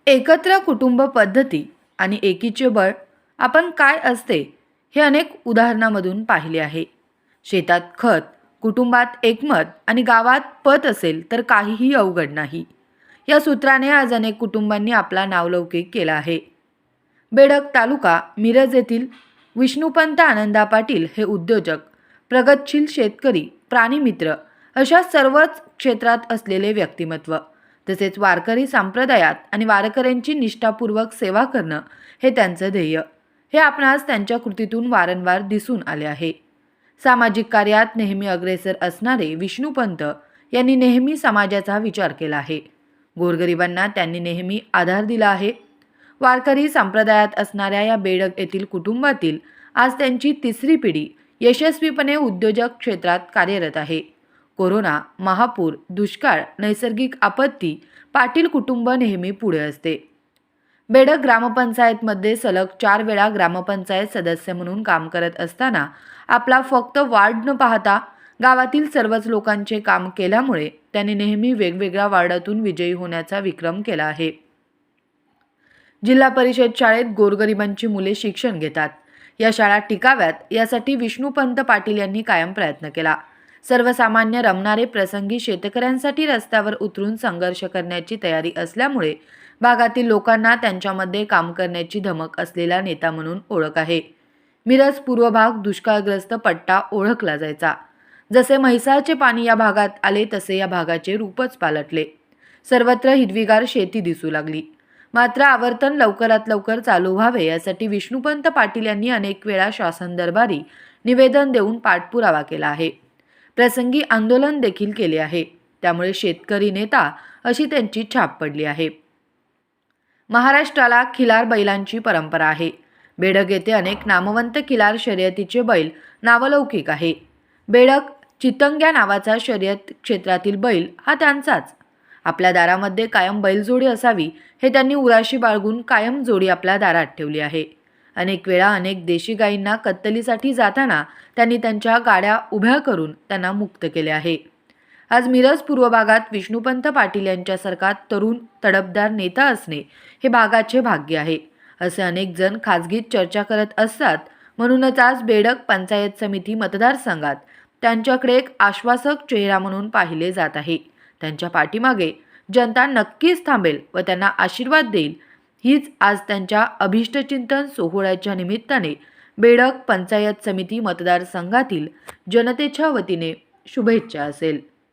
एकत्र कुटुंब पद्धती आणि एकीचे बळ आपण काय असते हे अनेक उदाहरणामधून पाहिले आहे. शेतात खत, कुटुंबात एकमत आणि गावात पत असेल तर काहीही अवघड नाही. या सूत्राने आज अनेक कुटुंबांनी आपला नावलौकिक केला आहे. बेडग तालुका मिरज येथील विष्णुपंत आनंदा पाटील हे उद्योजक, प्रगतशील शेतकरी, प्राणीमित्र अशा सर्वच क्षेत्रात असलेले व्यक्तिमत्व. तसेच वारकरी संप्रदायात आणि वारकऱ्यांची निष्ठापूर्वक सेवा करणं हे त्यांचं ध्येय. हे आपणास त्यांच्या कृतीतून वारंवार दिसून आले आहे. सामाजिक कार्यात नेहमी अग्रेसर असणारे विष्णुपंत यांनी नेहमी समाजाचा विचार केला आहे. गोरगरिबांना त्यांनी नेहमी आधार दिला आहे. वारकरी संप्रदायात असणाऱ्या या बेडग येथील कुटुंबातील आज त्यांची तिसरी पिढी यशस्वीपणे उद्योजक क्षेत्रात कार्यरत आहे. कोरोना, महापूर, दुष्काळ, नैसर्गिक आपत्ती पाटील कुटुंब नेहमी पुढे असते. बेडग ग्रामपंचायतमध्ये सलग 4 वेळा ग्रामपंचायत सदस्य म्हणून काम करत असताना आपला फक्त वार्ड न पाहता गावातील सर्वच लोकांचे काम केल्यामुळे त्यांनी नेहमी वेगवेगळ्या वार्डातून विजयी होण्याचा विक्रम केला आहे. जिल्हा परिषद शाळेत गोरगरिबांची मुले शिक्षण घेतात. या शाळा टिकाव्यात यासाठी विष्णुपंत पाटील यांनी कायम प्रयत्न केला. सर्वसामान्य रमणारे प्रसंगी शेतकऱ्यांसाठी रस्त्यावर उतरून संघर्ष करण्याची तयारी असल्यामुळे भागातील लोकांना त्यांच्यामध्ये काम करण्याची धमक असलेला नेता म्हणून ओळख आहे. मिरज पूर्व भाग दुष्काळग्रस्त पट्टा ओळखला जायचा. जसे म्हैसाळचे पाणी या भागात आले तसे या भागाचे रूपच पालटले. सर्वत्र हिरवीगार शेती दिसू लागली. मात्र आवर्तन लवकरात लवकर चालू व्हावे यासाठी विष्णुपंत पाटील यांनी अनेक वेळा शासन दरबारी निवेदन देऊन पाठपुरावा केला आहे. प्रसंगी आंदोलन देखील केले आहे. त्यामुळे शेतकरी नेता अशी त्यांची छाप पडली आहे. महाराष्ट्राला खिलार बैलांची परंपरा आहे. बेडग येथे अनेक नामवंत खिलार शर्यतीचे बैल नावलौकिक आहे. बेडग चितंग्या नावाचा शर्यत क्षेत्रातील बैल हा त्यांचाच. आपल्या दारामध्ये कायम बैलजोडी असावी हे त्यांनी उराशी बाळगून कायम जोडी आपल्या दारात ठेवली आहे. अनेक वेळा अनेक देशी गायींना कत्तलीसाठी जाताना त्यांनी त्यांच्या गाड्या उभ्या करून त्यांना मुक्त केले आहे. आज मिरज पूर्व भागात विष्णुपंत पाटील यांच्यासारखा तरुण तडफदार नेता असणे हे भागाचे भाग्य आहे, असे अनेक जण खाजगीत चर्चा करत असतात. म्हणूनच आज बेडग पंचायत समिती मतदारसंघात त्यांच्याकडे एक आश्वासक चेहरा म्हणून पाहिले जात आहे. त्यांच्या पाठीमागे जनता नक्कीच थांबेल व त्यांना आशीर्वाद देईल. हीच आज त्यांच्या अभिष्टचिंतन सोहळ्याच्या निमित्ताने बेडग पंचायत समिती मतदारसंघातील जनतेच्या वतीने शुभेच्छा असेल.